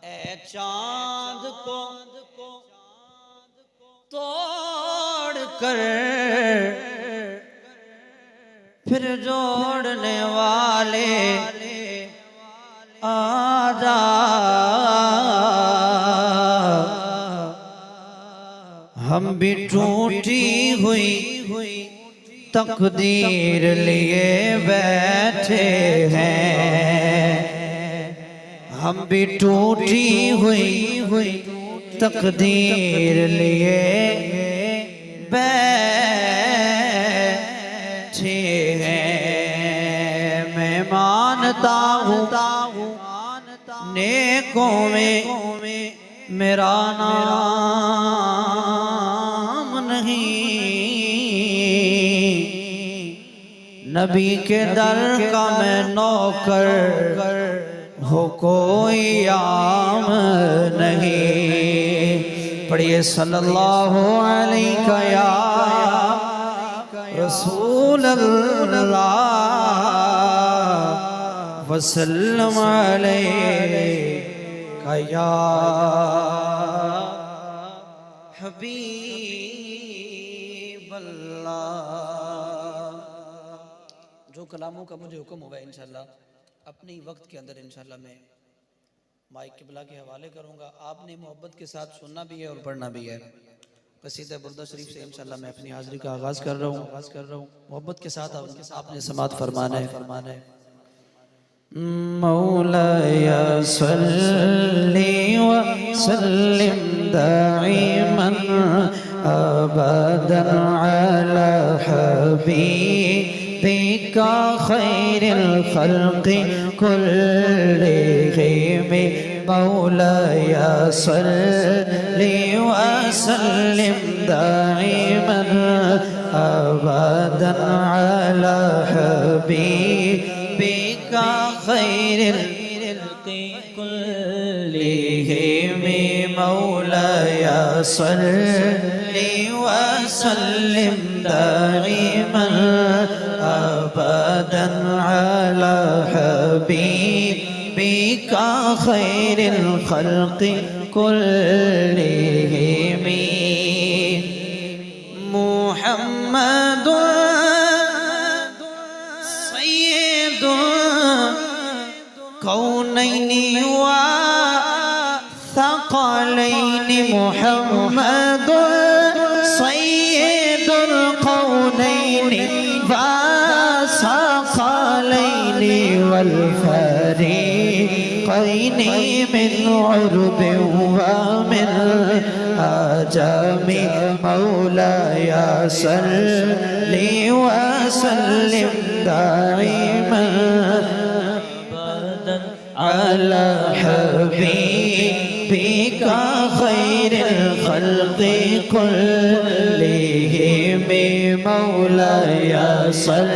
اے چاند کو توڑ کر پھر جوڑنے والے آجا، ہم بھی ٹوٹی ہوئی تقدیر لیے بیٹھے ہیں، ہم بھی ٹوٹی ہوئی تقدیر لیے بیٹھے ہیں۔ میں مانتا ہوں نیکوں میں میرا نام نہیں، نبی کے در کا میں نوکر ہو کوئی عام نہیں۔ پڑھیے صلی اللہ علیہ یا رسول اللہ وسلم علیہ یا حبیب اللہ۔ جو کلاموں کا مجھے حکم ہوگا انشاءاللہ اپنی وقت کے اندر انشاءاللہ میں مائک قبلہ کے حوالے کروں گا، آپ نے محبت کے ساتھ سننا بھی ہے اور پڑھنا بھی ہے۔ قصیدہ بردہ شریف سے انشاءاللہ میں اپنی حاضری کا آغاز کر رہا ہوں، محبت کے ساتھ آپ نے سماعت فرمانا ہے۔ مولاي صل وسلم دائما ابدا على حبيبك خير الخلق كلهم، مولاي صل وسلم دائما ابدا على حبيبك خير الخلق كلهم، مولاي صل وسلم دائما ابدا على حبيبك خير الخلق كلهم، محمد سيد كونين وثقلين، محمد سيد الكونين وثقلين والفريقين من عرب ومن عجم، مولاي صل وسلم دائما على حبيبك خير الخلق كلهم، مولاي صل